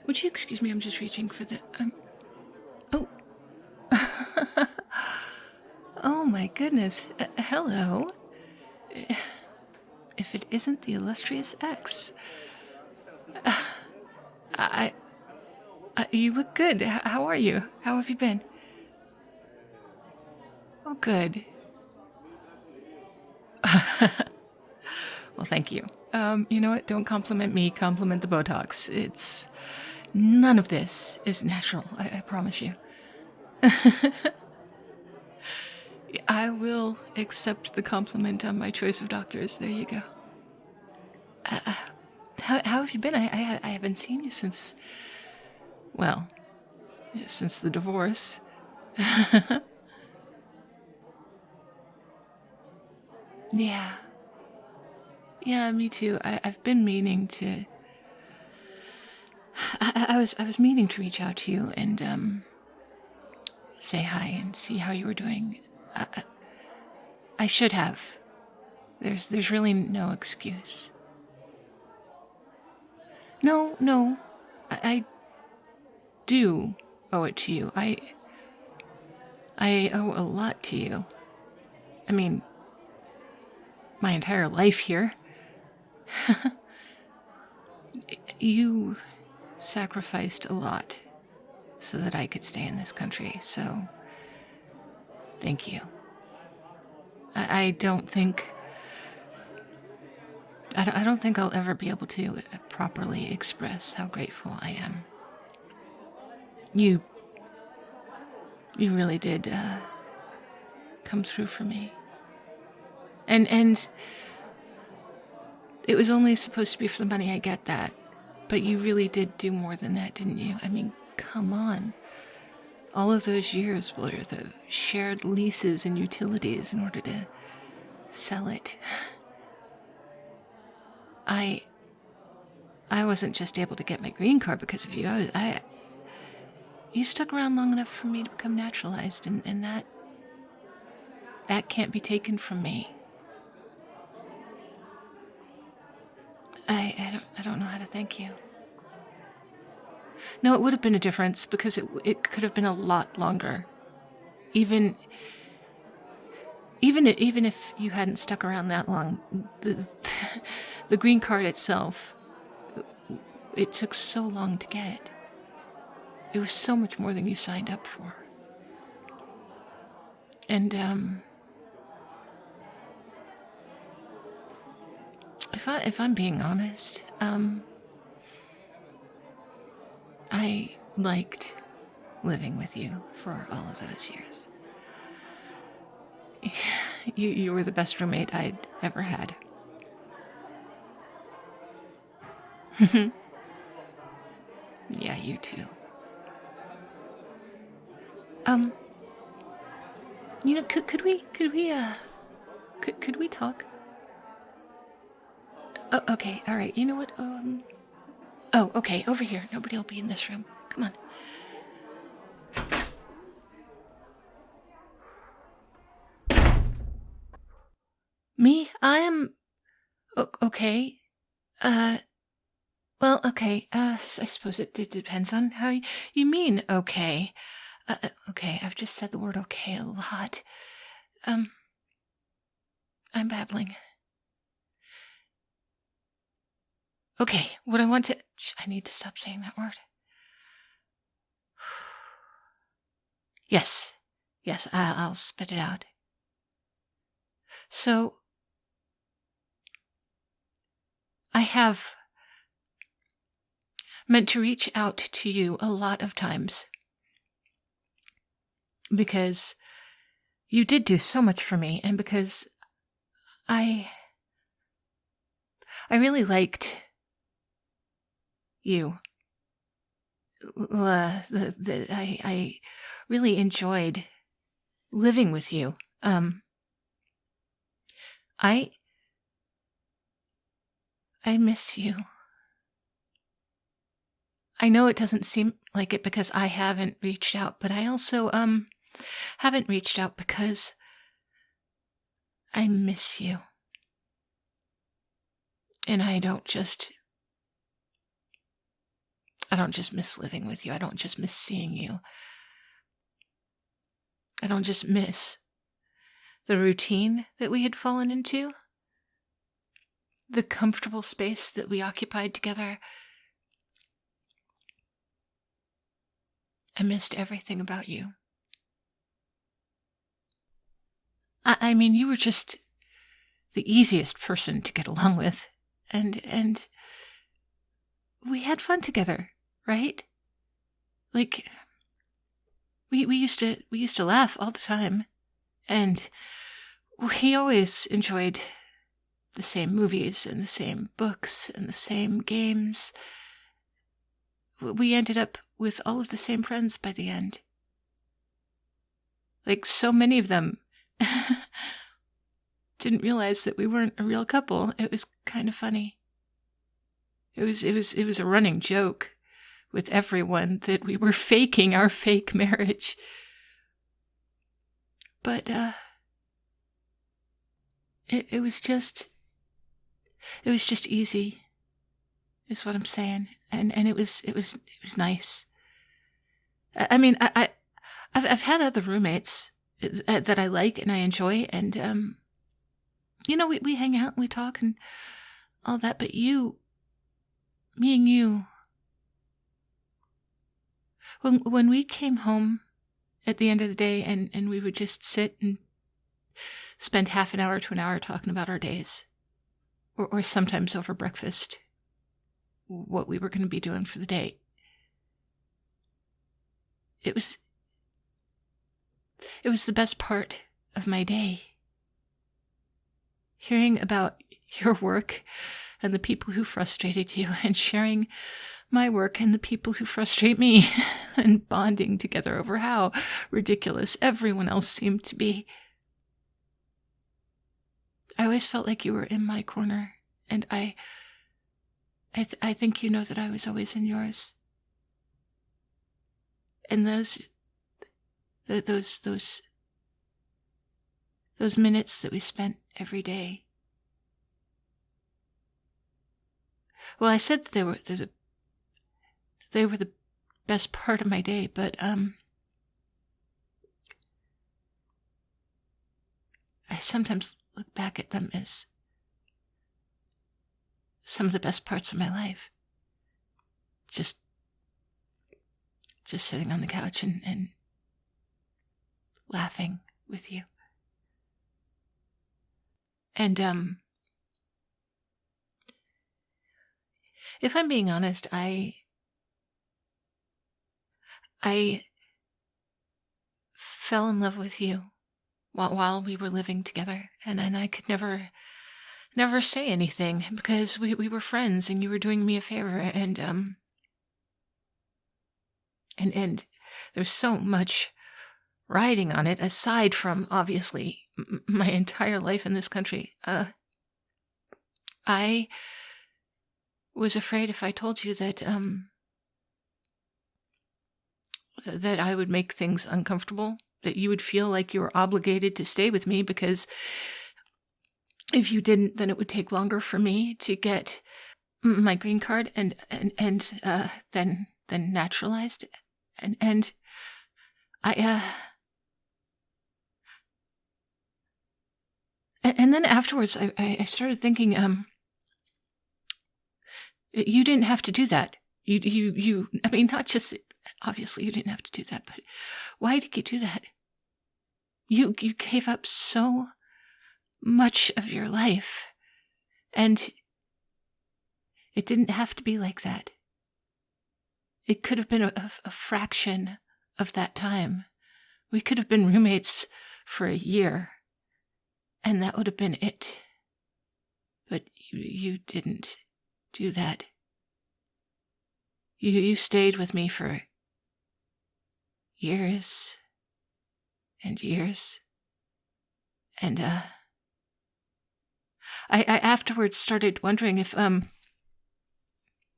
Would you excuse me? I'm just reaching for the, oh. Oh my goodness. Hello. If it isn't the illustrious X. You look good. How are you? How have you been? Oh, good. Well, thank you. You know what? Don't compliment me, compliment the Botox. It's... None of this is natural, I promise you. I will accept the compliment on my choice of doctors. There you go. How have you been? I haven't seen you since... Well, since the divorce. Yeah. Yeah, me too. I've been meaning to... I was meaning to reach out to you and, say hi and see how you were doing. I should have. There's really no excuse. No. I do owe it to you. I owe a lot to you. I mean, my entire life here. You sacrificed a lot so that I could stay in this country, so thank you. I don't think I'll ever be able to properly express how grateful I am. You really did come through for me. And it was only supposed to be for the money, I get that. But you really did do more than that, didn't you? I mean, come on. All of those years were the shared leases and utilities in order to sell it. I wasn't just able to get my green card because of you. You stuck around long enough for me to become naturalized, and that can't be taken from me. I don't know how to thank you. No, it would have been a difference because it could have been a lot longer. Even if you hadn't stuck around that long, the green card itself, it took so long to get. It was so much more than you signed up for. And if I'm being honest, I liked living with you for all of those years. You were the best roommate I'd ever had. Yeah, you too. You know, could we talk? Oh, okay, all right. You know what? Oh, okay, over here. Nobody will be in this room. Come on. Me? I am... okay. Well, okay. I suppose it depends on how you mean okay. Okay, I've just said the word okay a lot. I'm babbling. Okay, what I want to... I need to stop saying that word. Yes, I'll spit it out. So, I have meant to reach out to you a lot of times because you did do so much for me, and because I really liked you. I really enjoyed living with you. I miss you. I know it doesn't seem like it because I haven't reached out, but I also, haven't reached out because I miss you. And I don't just I don't just miss living with you. I don't just miss seeing you. I don't just miss the routine that we had fallen into, the comfortable space that we occupied together. I missed everything about you. I mean, you were just the easiest person to get along with, and we had fun together, right? Like, we used to laugh all the time, and we always enjoyed the same movies and the same books and the same games. We ended up with all of the same friends by the end. Like, so many of them didn't realize that we weren't a real couple. It was kind of funny. It was a running joke with everyone that we were faking our fake marriage. But it was just easy, is what I'm saying. And it was nice. I mean, I've had other roommates that I like and I enjoy, and we hang out and we talk and all that. But me and you, when we came home at the end of the day, and we would just sit and spend half an hour to an hour talking about our days, or sometimes over breakfast, what we were going to be doing for the day. It was the best part of my day. Hearing about your work and the people who frustrated you, and sharing my work and the people who frustrate me, and bonding together over how ridiculous everyone else seemed to be. I always felt like you were in my corner, and I think you know that I was always in yours. And those minutes that we spent every day. Well, I said that they were the best part of my day, but I sometimes look back at them as some of the best parts of my life. Just sitting on the couch and laughing with you. And if I'm being honest, I fell in love with you while we were living together, and I could never say anything because we were friends and you were doing me a favor, and there's so much riding on it, aside from obviously my entire life in this country. I was afraid if I told you that that I would make things uncomfortable, that you would feel like you were obligated to stay with me, because if you didn't, then it would take longer for me to get my green card and then naturalized, and I and then afterwards I started thinking, you didn't have to do that. You I mean, not just, obviously you didn't have to do that, but why did you do that? You gave up so much of your life, and it didn't have to be like that. It could have been a fraction of that time. We could have been roommates for a year, and that would have been it. But you didn't do that. You stayed with me for years and years, and I afterwards started wondering if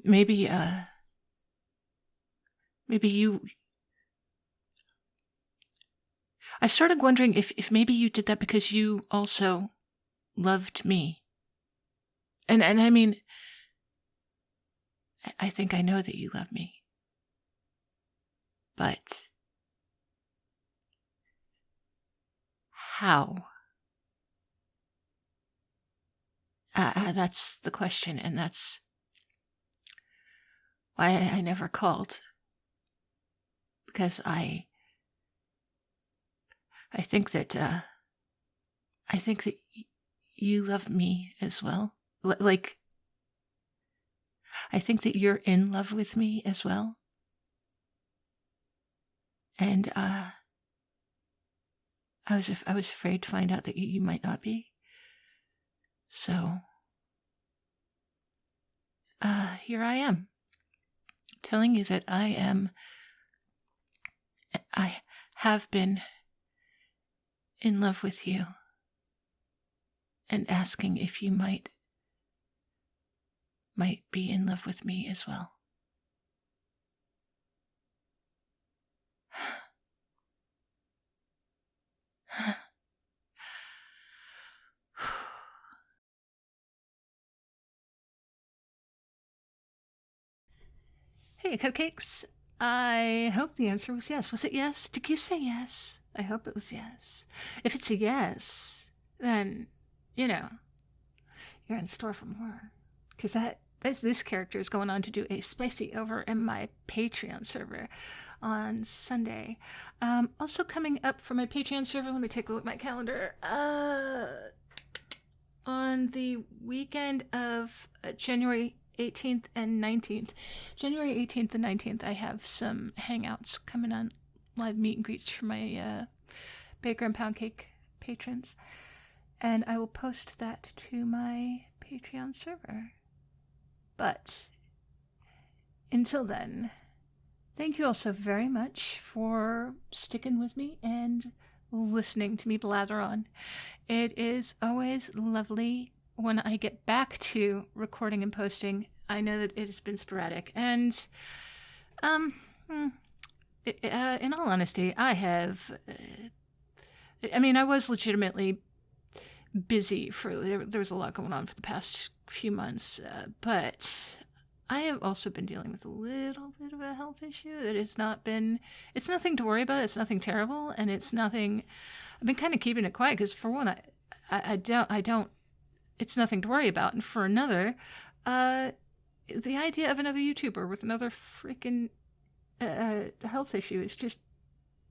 maybe you. I started wondering if maybe you did that because you also loved me. And I mean, I think I know that you love me. But how? That's the question, and that's why I never called. Because I think that you love me as well. Like, I think that you're in love with me as well. And I was afraid to find out that you might not be. So here I am, telling you that I have been in love with you, and asking if you might be in love with me as well. Hey, Cupcakes. I hope the answer was yes. Was it yes? Did you say yes? I hope it was yes. If it's a yes, then, you're in store for more. Because this character is going on to do a spicy over in my Patreon server on Sunday. Also coming up for my Patreon server, let me take a look at my calendar. On the weekend of January 18th and 19th. January 18th and 19th, I have some hangouts coming on, live meet and greets for my Baker and Pound Cake patrons. And I will post that to my Patreon server. But until then, thank you all so very much for sticking with me and listening to me blather on. It is always lovely when I get back to recording and posting. I know that it has been sporadic, and in all honesty, I was legitimately busy there was a lot going on for the past few months, but I have also been dealing with a little bit of a health issue. It's nothing to worry about. It's nothing terrible, and it's nothing. I've been kind of keeping it quiet because, for one, I don't. It's nothing to worry about, and for another, the idea of another YouTuber with another freaking health issue is just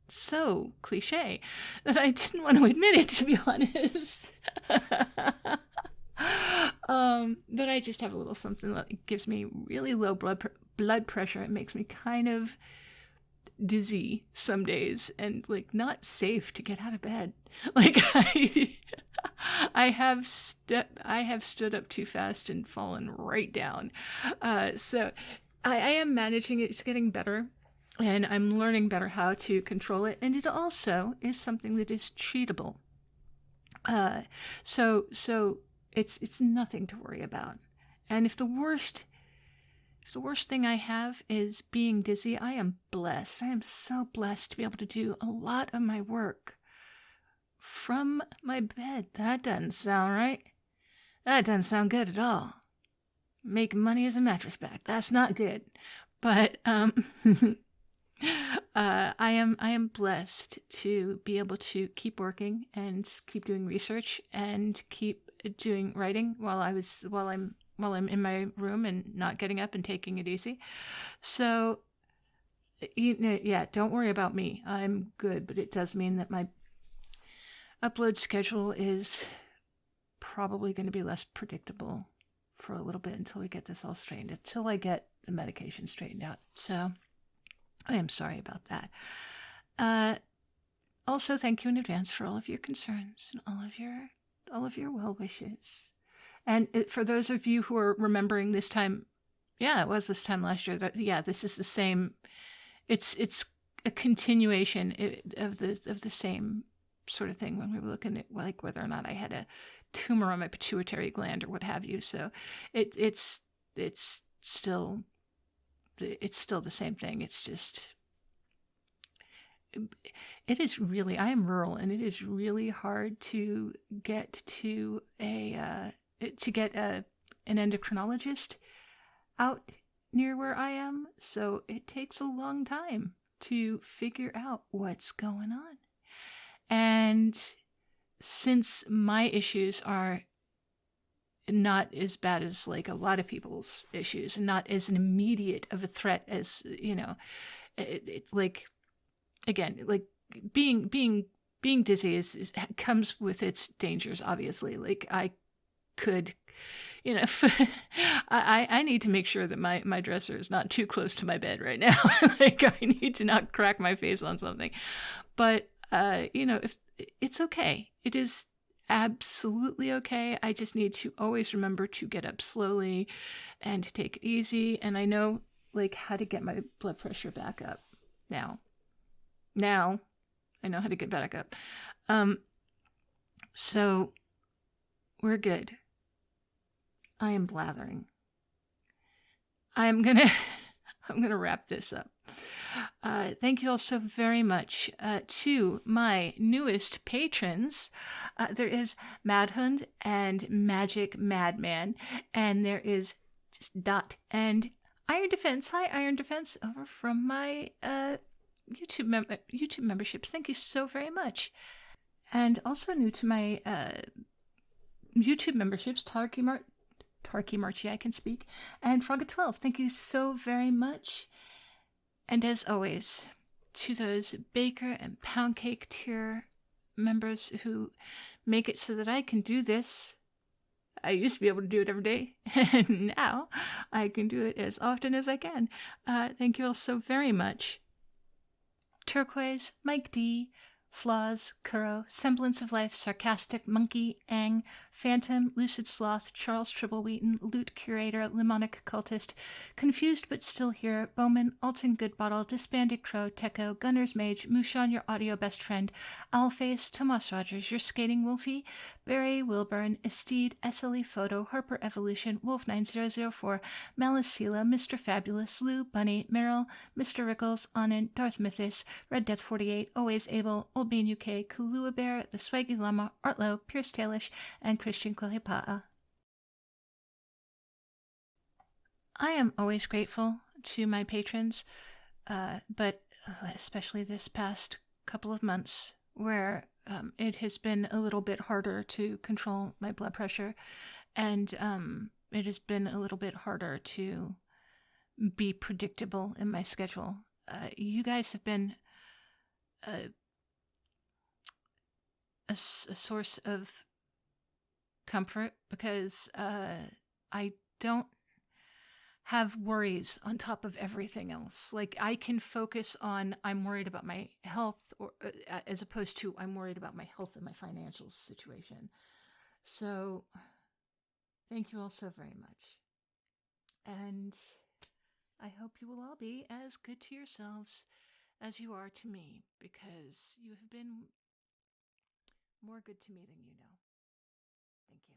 so cliche that I didn't want to admit it, to be honest. But I just have a little something that gives me really low blood pressure. It makes me kind of dizzy some days, and not safe to get out of bed. I have stood up too fast and fallen right down. So I am managing it. It's getting better, and I'm learning better how to control it. And it also is something that is treatable. So it's nothing to worry about. And if the worst thing I have is being dizzy, I am blessed. I am so blessed to be able to do a lot of my work from my bed. That doesn't sound right. That doesn't sound good at all. Making money as a mattress bag. That's not good. But I am blessed to be able to keep working and keep doing research and keep doing writing while I'm in my room and not getting up and taking it easy. So, don't worry about me. I'm good, but it does mean that my upload schedule is probably going to be less predictable for a little bit until we get this all straightened, until I get the medication straightened out. So I am sorry about that. Also, thank you in advance for all of your concerns and all of your well wishes. And for those of you who are remembering this time, it was this time last year. This is the same. It's a continuation of the same sort of thing when we were looking at whether or not I had a tumor on my pituitary gland or what have you. So it's still the same thing. It's just it is really, I am rural, and it is really hard to get to an endocrinologist out near where I am, so it takes a long time to figure out what's going on. And since my issues are not as bad as like a lot of people's issues and not as an immediate of a threat as, it's like, again, like being dizzy comes with its dangers, obviously. Like I could, I need to make sure that my dresser is not too close to my bed right now. Like I need to not crack my face on something. But if it's okay, it is absolutely okay. I just need to always remember to get up slowly and to take it easy. And I know like how to get my blood pressure back up now. Now I know how to get back up. So we're good. I am blathering. I'm gonna wrap this up. Thank you all so very much to my newest patrons. There is Madhund and Magic Madman, and there is just Dot and Iron Defense. Hi, Iron Defense, over from my YouTube memberships. Thank you so very much. And also new to my YouTube memberships, Tarky Marchi, I can speak, and Frogga12. Thank you so very much. And as always, to those Baker and Pound Cake tier members who make it so that I can do this. I used to be able to do it every day, and now I can do it as often as I can. Thank you all so very much. Turquoise, Mike D, Flaws, Kuro, Semblance of Life, Sarcastic, Monkey, Ang, Phantom, Lucid Sloth, Charles Tribblewheaton, Loot Curator, Lemonic Cultist, Confused But Still Here, Bowman, Alton Goodbottle, Disbanded Crow, Techo, Gunner's Mage, Mushan, Your Audio Best Friend, Owlface, Tomas Rogers, Your Skating Wolfie, Barry Wilburn, Esteed, SLE Photo, Harper Evolution, Wolf9004, Malicela, Mr. Fabulous, Lou, Bunny, Meryl, Mr. Rickles, Anand, Darth Mythos, Red Death 48, Always Able, Old Bean UK, Kulua Bear, The Swaggy Llama, Artlow, Pierce Tailish, and Christian Klohepa'a. I am always grateful to my patrons, but especially this past couple of months where it has been a little bit harder to control my blood pressure, and it has been a little bit harder to be predictable in my schedule. You guys have been a source of comfort because I don't have worries on top of everything else. Like I can focus on I'm worried about my health, or as opposed to I'm worried about my health and my financial situation. So thank you all so very much. And I hope you will all be as good to yourselves as you are to me, because you have been more good to me than you know. Thank you.